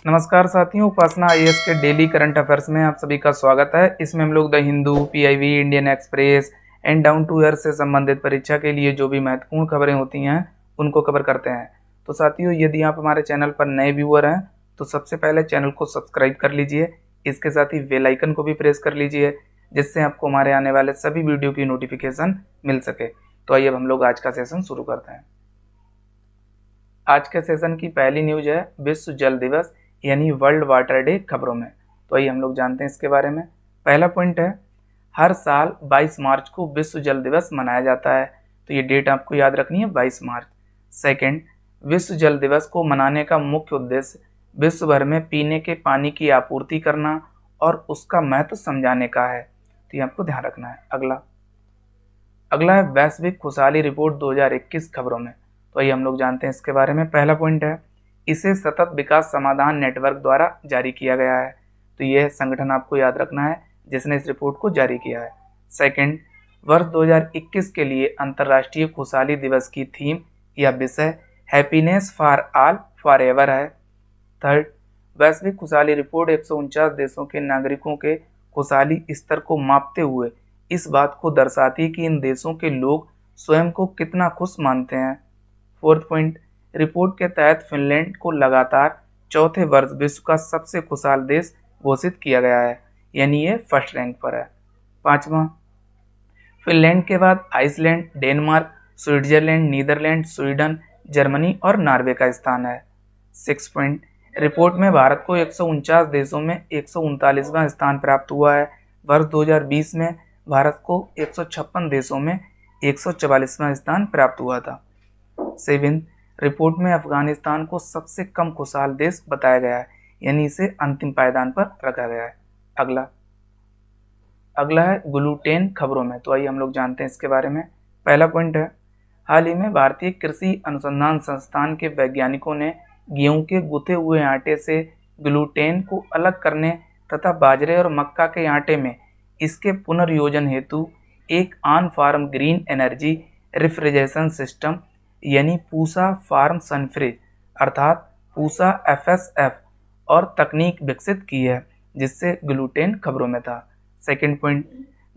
नमस्कार साथियों, उपासना आईएएस के डेली करंट अफेयर्स में आप सभी का स्वागत है। इसमें हम लोग the Hindu, PIB, Indian Express and Down to Earth से संबंधित परीक्षा के लिए जो भी महत्वपूर्ण खबरें होती हैं उनको कवर करते हैं। तो साथियों, यदि आप हमारे चैनल पर नए व्यूअर हैं तो सबसे पहले चैनल को सब्सक्राइब कर लीजिए। इसके साथ ही बेल आइकन को भी प्रेस कर लीजिए, जिससे आपको हमारे आने वाले सभी वीडियो की नोटिफिकेशन मिल सके। तो आइए अब हम लोग आज का सेशन शुरू करते हैं। आज के सेशन की पहली न्यूज है विश्व जल दिवस यानी वर्ल्ड वाटर डे खबरों में। तो आइए हम लोग जानते हैं इसके बारे में। पहला पॉइंट है, हर साल 22 मार्च को विश्व जल दिवस मनाया जाता है। तो ये डेट आपको याद रखनी है, 22 मार्च। सेकंड, विश्व जल दिवस को मनाने का मुख्य उद्देश्य विश्व भर में पीने के पानी की आपूर्ति करना और उसका महत्व समझाने का है। तो ये आपको ध्यान रखना है। अगला है वैश्विक खुशहाली रिपोर्ट 2021 खबरों में। तो आइए हम लोग जानते हैं इसके बारे में। पहला पॉइंट है, इसे सतत विकास समाधान नेटवर्क द्वारा जारी किया गया है। तो यह संगठन आपको याद रखना है जिसने इस रिपोर्ट को जारी किया है। सेकंड, वर्ष 2021 के लिए अंतर्राष्ट्रीय खुशहाली दिवस की थीम या विषय happiness for all for ever है। थर्ड, वैश्विक खुशहाली रिपोर्ट 149 देशों के नागरिकों के खुशहाली स्तर को मापते हुए इस बात को दर्शाती है कि इन देशों के लोग स्वयं को कितना खुश मानते हैं। फोर्थ पॉइंट, रिपोर्ट के तहत फिनलैंड को लगातार चौथे वर्ष विश्व का सबसे खुशहाल देश घोषित किया गया है, यानी ये फर्स्ट रैंक पर है। पांचवा, फिनलैंड के बाद Iceland, Denmark, Switzerland, Netherlands, Sweden, Germany और नॉर्वे का स्थान है। सिक्स पॉइंट, रिपोर्ट में भारत को 149 देशों में 139वां स्थान प्राप्त हुआ है। वर्ष 2020 में भारत को 156 देशों में 144वां स्थान प्राप्त हुआ था। सेवन, रिपोर्ट में अफगानिस्तान को सबसे कम खुशहाल देश बताया गया है, यानी इसे अंतिम पायदान पर रखा गया है। अगला है ग्लूटेन खबरों में। तो आइए हम लोग जानते हैं इसके बारे में। पहला पॉइंट है, हाल ही में भारतीय कृषि अनुसंधान संस्थान के वैज्ञानिकों ने गेहूं के गुथे हुए आटे से ग्लूटेन को अलग करने तथा बाजरे और मक्का के आटे में इसके पुनर्योजन हेतु एक on farm green energy refrigeration system यानी पूसा फार्म सनफ्रिज अर्थात पूसा एफएसएफ और तकनीक विकसित की है, जिससे ग्लूटेन खबरों में था। Second point,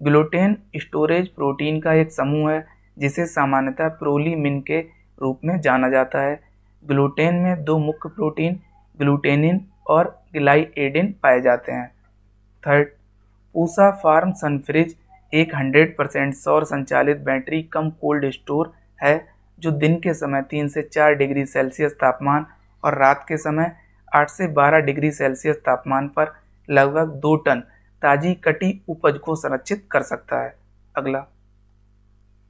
gluten storage protein का एक समूह है जिसे सामान्यतः प्रोलीमिन के रूप में जाना जाता है। ग्लूटेन में दो मुख्य प्रोटीन ग्लूटेनिन और ग्लाइएडिन पाए जाते हैं। थर्ड, पूसा फार्म सनफ्रिज एक 100% सौर संचालित बैटरी कम कोल्ड स्टोर है जो दिन के समय 3 से 4 डिग्री सेल्सियस तापमान और रात के समय 8 से 12 डिग्री सेल्सियस तापमान पर लगभग 2 टन ताजी कटी उपज को संरक्षित कर सकता है।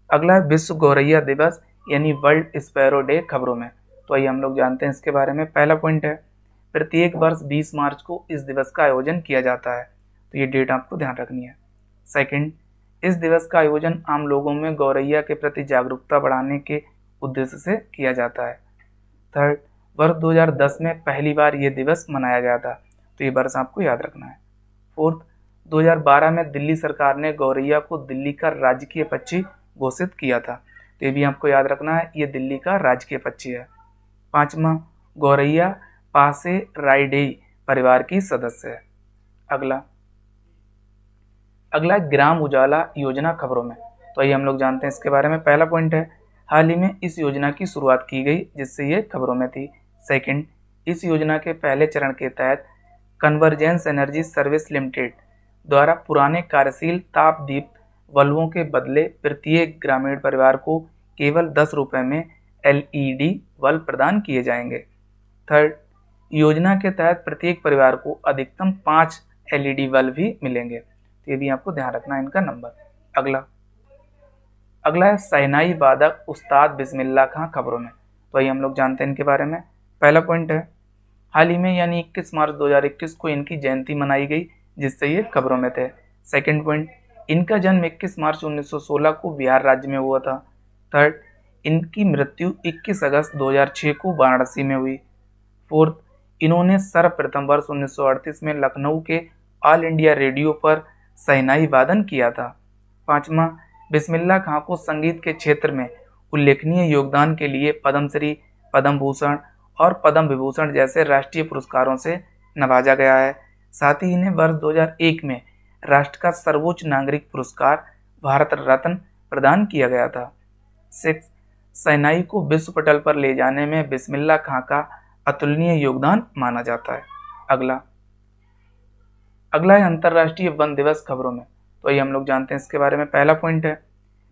अगला विश्व गौरैया दिवस यानी वर्ल्ड स्पैरो डे खबरों में। तो आइए हम लोग जानते हैं इसके बारे में। पहला पॉइंट है, प्रत्येक वर्ष 20 मार्च को इस दिवस का आयोजन किया जाता है। तो ये डेट आपको ध्यान रखनी है। सेकंड, इस दिवस का आयोजन आम लोगों में गौरैया के प्रति जागरूकता बढ़ाने के उद्देश्य से किया जाता है। थर्ड, वर्ष 2010 में पहली बार ये दिवस मनाया गया था। तो ये वर्ष आपको याद रखना है। फोर्थ, 2012 में दिल्ली सरकार ने गौरैया को दिल्ली का राजकीय पक्षी घोषित किया था। तो ये भी आपको याद रखना है, ये दिल्ली का राजकीय पक्षी है। पांचवा, गौरैया पासेराइडेई परिवार की सदस्य है। अगला ग्राम उजाला योजना खबरों में। तो आइए हम लोग जानते हैं इसके बारे में। पहला पॉइंट है, हाल ही में इस योजना की शुरुआत की गई जिससे ये खबरों में थी। सेकंड, इस योजना के पहले चरण के तहत कन्वर्जेंस एनर्जी सर्विस लिमिटेड द्वारा पुराने कार्यशील तापदीप्त बल्बों के बदले प्रत्येक ग्रामीण परिवार को केवल 10 रुपये में एलईडी बल्ब प्रदान किए जाएंगे। थर्ड, योजना के तहत प्रत्येक परिवार को अधिकतम 5 एलईडी बल्ब भी मिलेंगे। तो ये भी आपको ध्यान रखना है इनका नंबर। अगला है शहनाई वादक उस्ताद बिस्मिल्लाह खां खबरों में। तो आइए हम लोग जानते हैं इनके बारे में। पहला पॉइंट है, हाल ही में यानी 21 मार्च 2021 को इनकी जयंती मनाई गई जिससे ये खबरों में थे। सेकंड पॉइंट, इनका जन्म 21 मार्च 1916 को बिहार राज्य में हुआ था। थर्ड, इनकी मृत्यु 21 अगस्त 2006 को वाराणसी में हुई। फोर्थ, इन्होंने सर्वप्रथम वर्ष 1938 में लखनऊ के ऑल इंडिया रेडियो पर शहनाई वादन किया था। पांचवा, बिस्मिल्लाह खां को संगीत के क्षेत्र में उल्लेखनीय योगदान के लिए पद्मश्री, पद्म भूषण और पद्म विभूषण जैसे राष्ट्रीय पुरस्कारों से नवाजा गया है। साथ ही इन्हें वर्ष 2001 में राष्ट्र का सर्वोच्च नागरिक पुरस्कार भारत रत्न प्रदान किया गया था। 6. शहनाई को विश्व पटल पर ले जाने में बिस्मिल्लाह खां का अतुलनीय योगदान माना जाता है। अगला है अंतर्राष्ट्रीय वन दिवस खबरों में। तो ये हम लोग जानते हैं इसके बारे में। पहला पॉइंट है,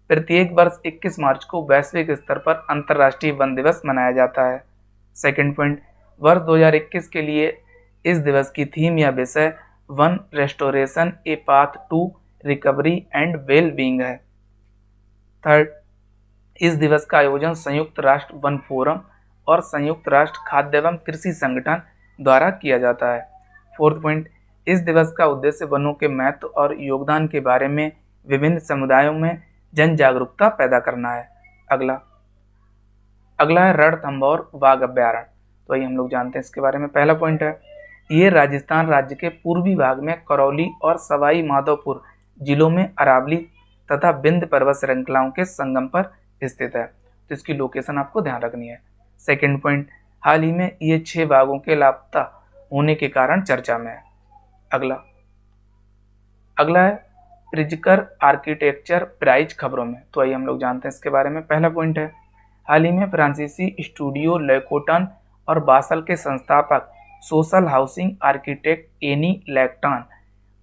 प्रत्येक वर्ष 21 मार्च को वैश्विक स्तर पर अंतर्राष्ट्रीय वन दिवस मनाया जाता है। सेकंड पॉइंट, वर्ष 2021 के लिए इस दिवस की थीम या विषय वन restoration a path to recovery and well being है। थर्ड, इस दिवस का आयोजन संयुक्त राष्ट्र वन फोरम और संयुक्त राष्ट्र खाद्य एवं कृषि संगठन द्वारा किया जाता है। फोर्थ पॉइंट, इस दिवस का उद्देश्य वनों के महत्व और योगदान के बारे में विभिन्न समुदायों में जन जागरूकता पैदा करना है। अगला है रणथंभौर बाघ अभ्यारण्य। तो ये हम लोग जानते हैं इसके बारे में। पहला पॉइंट है, ये राजस्थान राज्य के पूर्वी भाग में करौली और सवाई माधोपुर जिलों में अरावली तथा विंध्य पर्वत श्रृंखलाओं के संगम पर स्थित है। तो इसकी लोकेशन आपको ध्यान रखनी है। सेकंड पॉइंट, हाल ही में ये 6 बाघों के लापता होने के कारण चर्चा में है। अगला है प्रिजकर आर्किटेक्चर प्राइज खबरों में। तो आइए हम लोग जानते हैं इसके बारे में। पहला पॉइंट है, हाल ही में फ्रांसीसी स्टूडियो लेकोटन और बासल के संस्थापक सोशल हाउसिंग आर्किटेक्ट एनी लैक्टान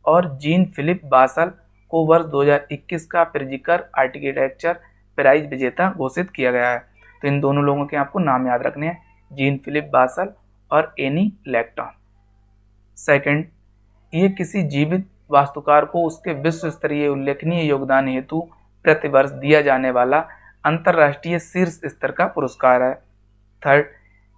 और जीन फिलिप बासल को वर्ष 2021 का प्रिजकर आर्किटेक्चर प्राइज विजेता घोषित किया गया है। तो इन दोनों लोगों के आपको नाम याद रखने हैं, जीन फिलिप बासल और एनी लैक्टान। सेकंड, ये किसी जीवित वास्तुकार को उसके विश्व स्तरीय उल्लेखनीय योगदान हेतु प्रतिवर्ष दिया जाने वाला अंतर्राष्ट्रीय शीर्ष स्तर का पुरस्कार है। थर्ड,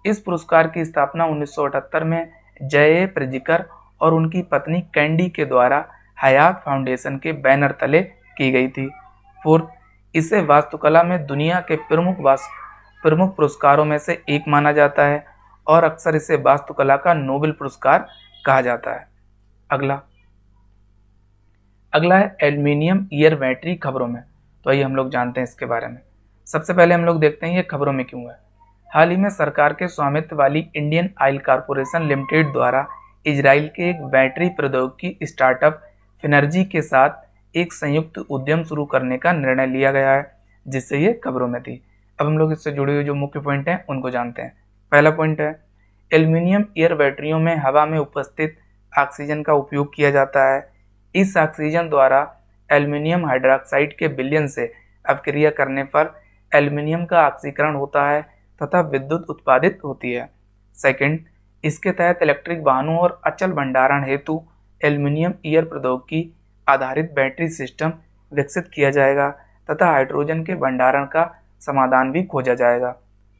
इस पुरस्कार की स्थापना 1978 में जय प्रिजकर और उनकी पत्नी कैंडी के द्वारा हयात फाउंडेशन के बैनर तले की गई थी। फोर्थ, इसे वास्तुकला में दुनिया के प्रमुख पुरस्कारों में से एक माना जाता है और अक्सर इसे वास्तुकला का नोबेल पुरस्कार कहा जाता है। अगला है एल्युमिनियम ईयर बैटरी खबरों में। तो आइए हम लोग जानते हैं इसके बारे में। सबसे पहले हम लोग देखते हैं ये खबरों में क्यों है। हाल ही में सरकार के स्वामित्व वाली इंडियन ऑयल कॉरपोरेशन लिमिटेड द्वारा इजराइल के एक बैटरी प्रौद्योगिकी स्टार्टअप फिनर्जी के साथ एक संयुक्त उद्यम शुरू करने का निर्णय लिया गया है, जिससे ये खबरों में थी। अब हम लोग इससे जुड़े हुए जो मुख्य पॉइंट हैं उनको जानते हैं। पहला पॉइंट है, एल्युमिनियम ईयर बैटरियों में हवा में उपस्थित ऑक्सीजन का उपयोग किया जाता है। इस ऑक्सीजन द्वारा एल्युमिनियम हाइड्रोक्साइड के विलयन से अपक्रिया करने पर एल्युमिनियम का ऑक्सीकरण होता है तथा विद्युत उत्पादित होती है। सेकंड, इसके तहत इलेक्ट्रिक वाहनों और अचल भंडारण हेतु एल्युमिनियम ईयर प्रौद्योगिकी आधारित बैटरी सिस्टम विकसित किया जाएगा तथा हाइड्रोजन के भंडारण का समाधान भी खोजा जाएगा।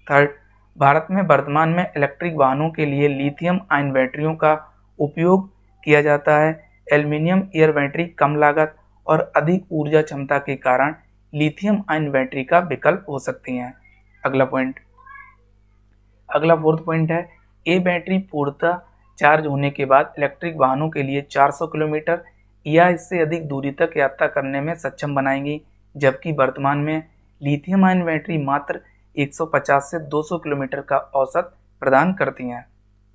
थर्ड, भारत में वर्तमान में इलेक्ट्रिक वाहनों के लिए लिथियम आयन बैटरियों का उपयोग किया जाता है। एल्युमिनियम ईयर बैटरी कम लागत और अधिक ऊर्जा क्षमता के कारण लिथियम आयन बैटरी का विकल्प हो सकती हैं। अगला फोर्थ पॉइंट है, ये बैटरी पूर्णतः चार्ज होने के बाद इलेक्ट्रिक वाहनों के लिए 400 किलोमीटर या इससे अधिक दूरी तक यात्रा करने में सक्षम बनाएंगी, जबकि वर्तमान में लिथियम आयन बैटरी मात्र 150 से 200 किलोमीटर का औसत प्रदान करती हैं।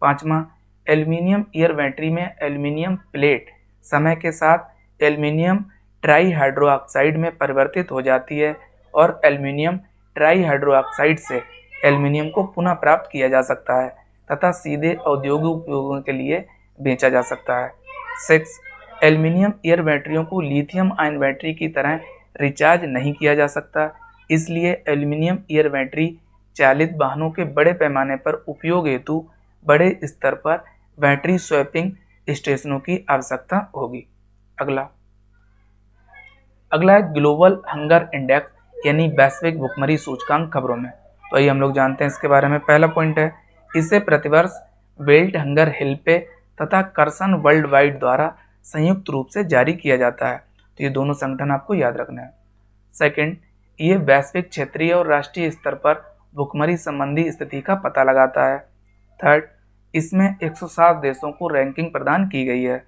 पांचवा, एल्युमिनियम ईयर बैटरी में एल्युमिनियम प्लेट समय के साथ एल्युमिनियम ट्राईहाइड्रोक्साइड में परिवर्तित हो जाती है और एल्युमिनियम ट्राईहाइड्रोक्साइड से एल्युमिनियम को पुनः प्राप्त किया जा सकता है तथा सीधे औद्योगिक उपयोगों के लिए बेचा जा सकता है। 6, एल्युमिनियम ईयर बैटरियों को लिथियम आयन बैटरी की तरह रिचार्ज नहीं किया जा सकता, इसलिए एल्युमिनियम ईयर बैटरी चालित वाहनों के बड़े पैमाने पर उपयोग हेतु बड़े स्तर पर बैटरी स्वैपिंग स्टेशनों की आवश्यकता होगी। अगला है ग्लोबल हंगर इंडेक्स यानी वैश्विक भुखमरी सूचकांक खबरों में। तो आइए हम लोग जानते हैं इसके बारे में। पहला पॉइंट है, इसे प्रतिवर्ष वेल्ट हंगर हेल्पे तथा कर्सन वर्ल्ड वाइड द्वारा संयुक्त रूप से जारी किया जाता है। तो ये दोनों संगठन आपको याद रखना है। सेकंड, ये वैश्विक, क्षेत्रीय और राष्ट्रीय स्तर पर भुखमरी संबंधी स्थिति का पता लगाता है। थर्ड, इसमें 107 देशों को रैंकिंग प्रदान की गई है।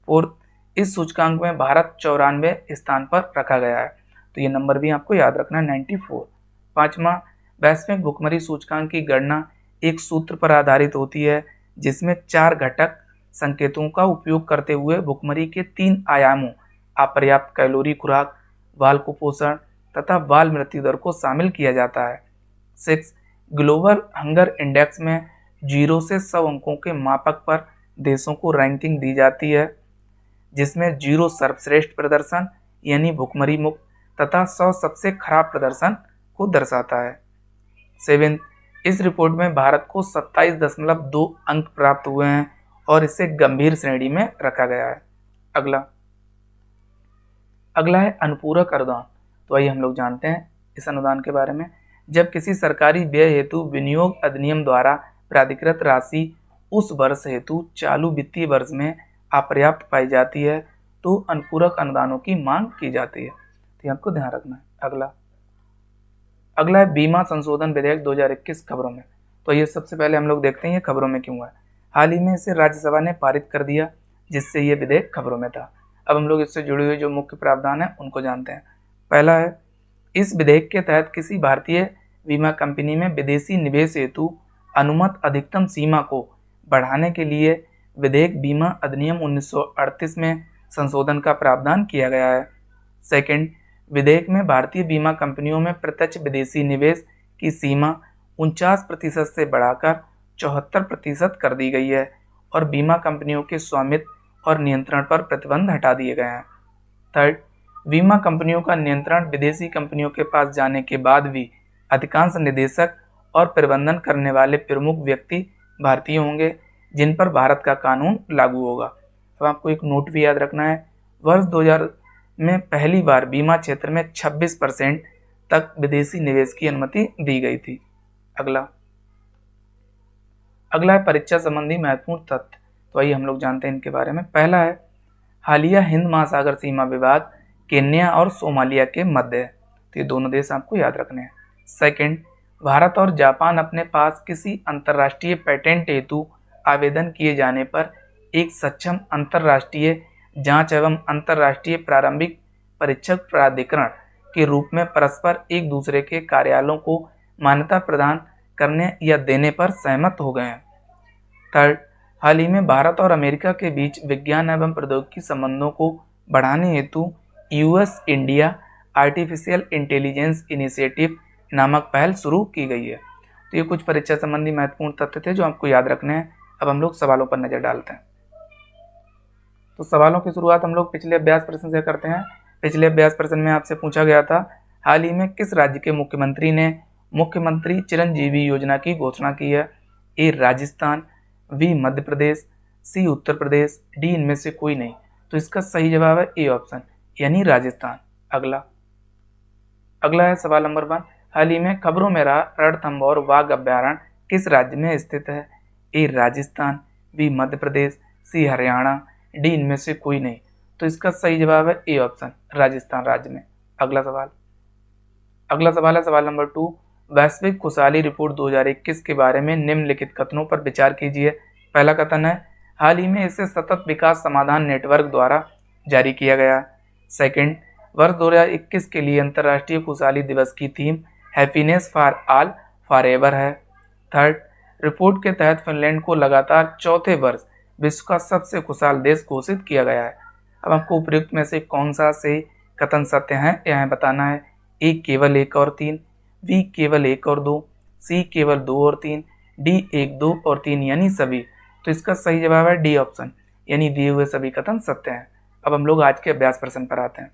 फोर्थ, इस सूचकांक में भारत 94 स्थान पर रखा गया है। तो ये नंबर भी आपको याद रखना है, 94। पांचवा, वैश्विक भुखमरी सूचकांक की गणना एक सूत्र पर आधारित होती है जिसमें 4 घटक संकेतों का उपयोग करते हुए भुखमरी के 3 आयामों अपर्याप्त कैलोरी खुराक, बाल कुपोषण तथा बाल मृत्यु दर को शामिल किया जाता है। 6. ग्लोबल हंगर इंडेक्स में 0 से 100 अंकों के मापक पर देशों को रैंकिंग दी जाती है, जिसमें 0 सर्वश्रेष्ठ प्रदर्शन यानी भुखमरी मुक्त तथा 100 सबसे खराब प्रदर्शन को दर्शाता है। 7. इस रिपोर्ट में भारत को 27.2 अंक प्राप्त हुए हैं और इसे गंभीर श्रेणी में रखा गया है। अगला है अनुपूरक अनुदान। तो आइए हम लोग जानते हैं इस अनुदान के बारे में। जब किसी सरकारी व्यय हेतु विनियोग अधिनियम द्वारा प्राधिकृत राशि उस वर्ष हेतु चालू वित्तीय वर्ष में अपर्याप्त पाई जाती है तो अनुपूरक अनुदानों की मांग की जाती है। तो आपको ध्यान रखना है। अगला है बीमा संशोधन विधेयक 2021 खबरों में। तो ये सबसे पहले हम लोग देखते हैं ये खबरों में क्यों है। हाल ही में इसे राज्यसभा ने पारित कर दिया, जिससे ये विधेयक खबरों में था। अब हम लोग इससे जुड़े हुए जो मुख्य प्रावधान है उनको जानते हैं। पहला है, इस विधेयक के तहत किसी भारतीय बीमा कंपनी में विदेशी निवेश हेतु अनुमत अधिकतम सीमा को बढ़ाने के लिए विधेयक बीमा अधिनियम 1938 में संशोधन का प्रावधान किया गया है। सेकंड, विधेयक में भारतीय बीमा कंपनियों में प्रत्यक्ष विदेशी निवेश की सीमा 49% से बढ़ाकर 74% कर दी गई है और बीमा कंपनियों के स्वामित्व और नियंत्रण पर प्रतिबंध हटा दिए गए हैं। थर्ड, बीमा कंपनियों का नियंत्रण विदेशी कंपनियों के पास जाने के बाद भी अधिकांश निदेशक और प्रबंधन करने वाले प्रमुख व्यक्ति भारतीय होंगे, जिन पर भारत का कानून लागू होगा। तो आपको एक नोट भी याद रखना है, वर्ष 2000 में पहली बार बीमा क्षेत्र में 26% तक विदेशी निवेश की अनुमति दी गई थी। अगला है परीक्षा संबंधी महत्वपूर्ण तथ्य। तो आइए हम लोग जानते हैं इनके बारे में। पहला है, हालिया हिंद महासागर सीमा विवाद केन्या और सोमालिया के मध्य है। तो ये दोनों देश आपको याद रखने हैं। सेकंड, भारत और जापान अपने पास किसी अंतर्राष्ट्रीय पेटेंट हेतु आवेदन किए जाने पर एक सक्षम अंतर्राष्ट्रीय जांच एवं अंतर्राष्ट्रीय प्रारंभिक परीक्षक प्राधिकरण के रूप में परस्पर एक दूसरे के कार्यालयों को मान्यता प्रदान करने या देने पर सहमत हो गए हैं। थर्ड, हाल ही में भारत और अमेरिका के बीच विज्ञान एवं प्रौद्योगिकी संबंधों को बढ़ाने हेतु US India artificial intelligence initiative नामक पहल शुरू की गई है। तो ये कुछ परीक्षा संबंधी महत्वपूर्ण तथ्य थे जो आपको याद रखने हैं। अब हम लोग सवालों पर नजर डालते हैं। तो सवालों की शुरुआत हम लोग पिछले अभ्यास प्रश्न से करते हैं। पिछले अभ्यास प्रश्न में आपसे पूछा गया था, हाल ही में किस राज्य के मुख्यमंत्री ने मुख्यमंत्री चिरंजीवी योजना की घोषणा की है? ए राजस्थान, बी मध्य प्रदेश, सी उत्तर प्रदेश, डी इनमें से कोई नहीं। तो इसका सही जवाब है ए ऑप्शन यानी राजस्थान। अगला है सवाल नंबर 1, हाल ही में खबरों में रहा रणथंभौर बाघ अभ्यारण्य किस राज्य में स्थित है? ए राजस्थान, बी मध्य प्रदेश, सी हरियाणा, डी इनमें से कोई नहीं। तो इसका सही जवाब है ए ऑप्शन राजस्थान राज्य में। अगला सवाल है सवाल नंबर 2, वैश्विक खुशहाली रिपोर्ट 2021 के बारे में निम्नलिखित कथनों पर विचार कीजिए। पहला कथन है, हाल ही में इसे सतत विकास समाधान नेटवर्क द्वारा जारी किया गया। सेकंड, वर्ष 2021 के लिए अंतर्राष्ट्रीय खुशहाली दिवस की theme happiness for all forever है। थर्ड, रिपोर्ट के तहत फिनलैंड को लगातार चौथे वर्ष विश्व का सबसे खुशहाल देश घोषित किया गया है। अब आपको उपयुक्त में से कौन सा से कथन सत्य है यह बताना है। ए केवल 1 और 3, बी केवल 1 और 2, सी केवल 2 और 3, डी 1, 2 और 3 यानी सभी। तो इसका सही जवाब है डी ऑप्शन यानी दिए हुए सभी कथन सत्य हैं। अब हम लोग आज के अभ्यास प्रश्न पर आते हैं।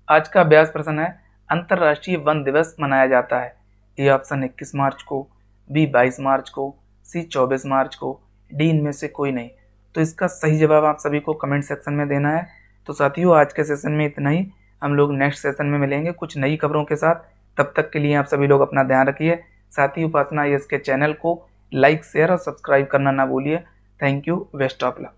आज का अभ्यास प्रश्न है, अंतर्राष्ट्रीय वन दिवस मनाया जाता है। ए ऑप्शन 21 मार्च को, बी 22 मार्च को, सी 24 मार्च को, डी इनमें से कोई नहीं। तो इसका सही जवाब आप सभी को कमेंट सेक्शन में देना है। तो साथियों आज के सेशन में इतना ही, हम लोग नेक्स्ट सेशन में मिलेंगे कुछ नई खबरों के साथ। तब तक के लिए आप सभी लोग अपना ध्यान रखिए। साथ ही उपासना IAS के चैनल को लाइक, शेयर और सब्सक्राइब करना ना भूलिए। Thank you, best of luck.